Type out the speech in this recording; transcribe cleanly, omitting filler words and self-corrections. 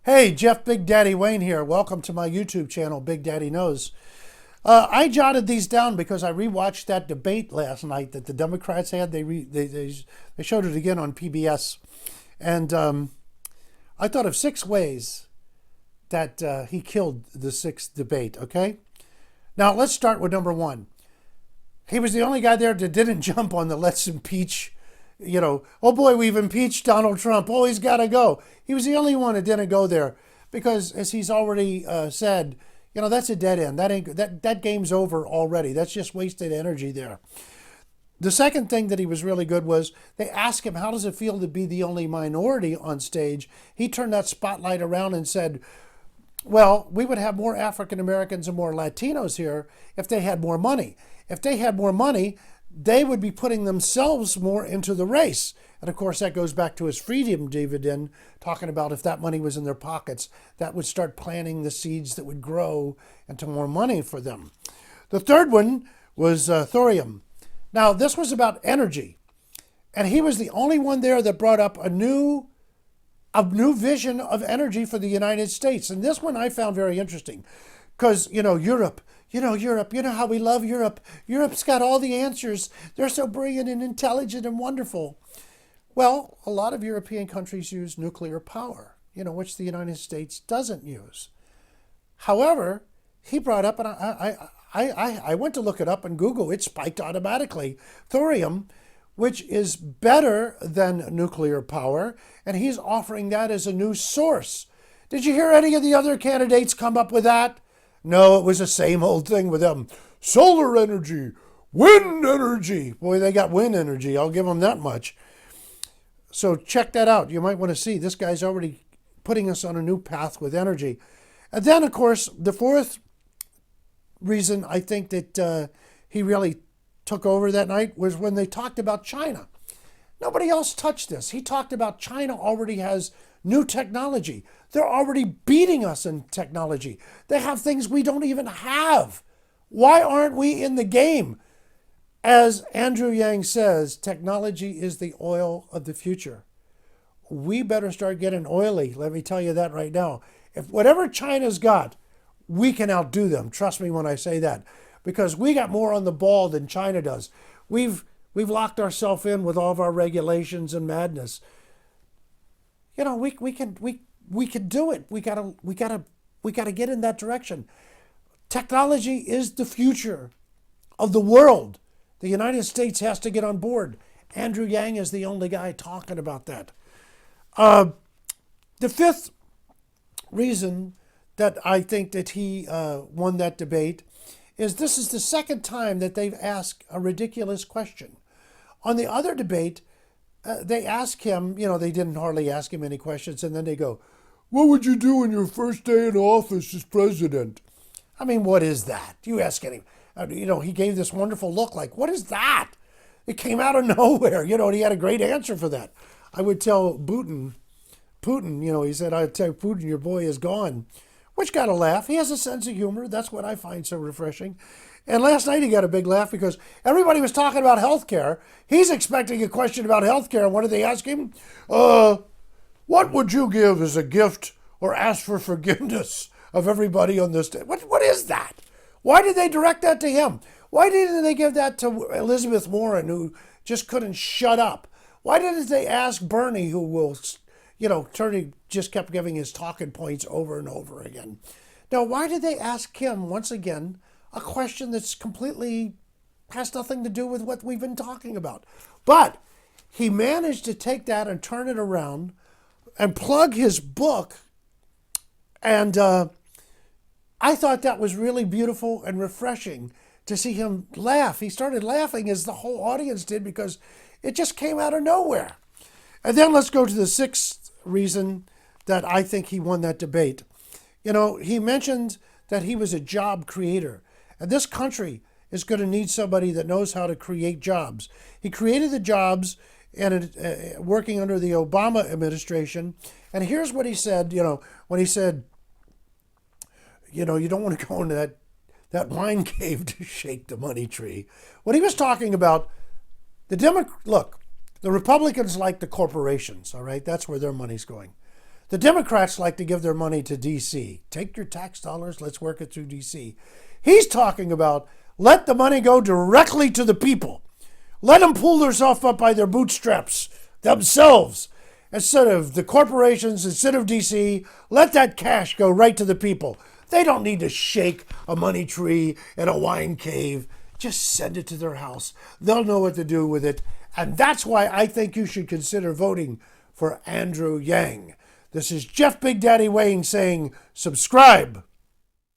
Hey, Jeff Big Daddy Wayne here. Welcome to my YouTube channel, Big Daddy Knows. I jotted these down because I rewatched that debate last night that the Democrats had. They showed it again on PBS. And I thought of 6 ways that he killed the sixth debate, okay? Now, let's start with number one. He was the only guy there that didn't jump on the let's impeach, oh boy, we've impeached Donald Trump. Oh, he's got to go. He was the only one that didn't go there because, as he's already said, that's a dead end. That game's over already. That's just wasted energy there. The second thing that he was really good was they asked him, how does it feel to be the only minority on stage? He turned that spotlight around and said, well, we would have more African Americans and more Latinos here if they had more money. If they had more money, they would be putting themselves more into the race. And of course, that goes back to his freedom dividend, talking about if that money was in their pockets, that would start planting the seeds that would grow into more money for them. The third one was thorium. Now, this was about energy. And he was the only one there that brought up a new vision of energy for the United States. And this one I found very interesting because, Europe, Europe, you know how we love Europe. Europe's got all the answers. They're so brilliant and intelligent and wonderful. Well, a lot of European countries use nuclear power, which the United States doesn't use. However, he brought up, and I went to look it up on Google, it spiked automatically, thorium, which is better than nuclear power, and he's offering that as a new source. Did you hear any of the other candidates come up with that? No, it was the same old thing with them. Solar energy, wind energy. Boy, they got wind energy. I'll give them that much. So check that out. You might want to see. This guy's already putting us on a new path with energy. And then, of course, the fourth reason I think that he really took over that night was when they talked about China. Nobody else touched this. He talked about China already has new technology. They're already beating us in technology. They have things we don't even have. Why aren't we in the game? As Andrew Yang says, technology is the oil of the future. We better start getting oily. Let me tell you that right now. If whatever China's got, we can outdo them. Trust me when I say that. Because we got more on the ball than China does. We've locked ourselves in with all of our regulations and madness. We can do it. We gotta get in that direction. Technology is the future of the world. The United States has to get on board. Andrew Yang is the only guy talking about that. The fifth reason that I think that he won that debate is this is the second time that they've asked a ridiculous question. On the other debate, they ask him, they didn't hardly ask him any questions, and then they go, what would you do on your first day in office as president? I mean, what is that? You ask any, he gave this wonderful look like, what is that? It came out of nowhere, and he had a great answer for that. I would tell Putin, he said, I'd tell Putin, your boy is gone, which got a laugh. He has a sense of humor. That's what I find so refreshing. And last night he got a big laugh because everybody was talking about health care. He's expecting a question about health care. What did they ask him? What would you give as a gift or ask for forgiveness of everybody on this day? What is that? Why did they direct that to him? Why didn't they give that to Elizabeth Warren, who just couldn't shut up? Why didn't they ask Bernie, who will, Tony just kept giving his talking points over and over again? Now, why did they ask him, once again, a question that's completely has nothing to do with what we've been talking about? But he managed to take that and turn it around and plug his book. And I thought that was really beautiful and refreshing to see him laugh. He started laughing as the whole audience did because it just came out of nowhere. And then let's go to the sixth reason that I think he won that debate. He mentioned that he was a job creator. And this country is going to need somebody that knows how to create jobs. He created the jobs and working under the Obama administration. And here's what he said, when he said, you don't want to go into that wine cave to shake the money tree. What he was talking about, look, the Republicans like the corporations, all right? That's where their money's going. The Democrats like to give their money to D.C. Take your tax dollars, let's work it through D.C. He's talking about let the money go directly to the people. Let them pull themselves up by their bootstraps themselves. Instead of the corporations, instead of D.C., let that cash go right to the people. They don't need to shake a money tree in a wine cave. Just send it to their house. They'll know what to do with it. And that's why I think you should consider voting for Andrew Yang. This is Jeff Big Daddy Wayne saying subscribe.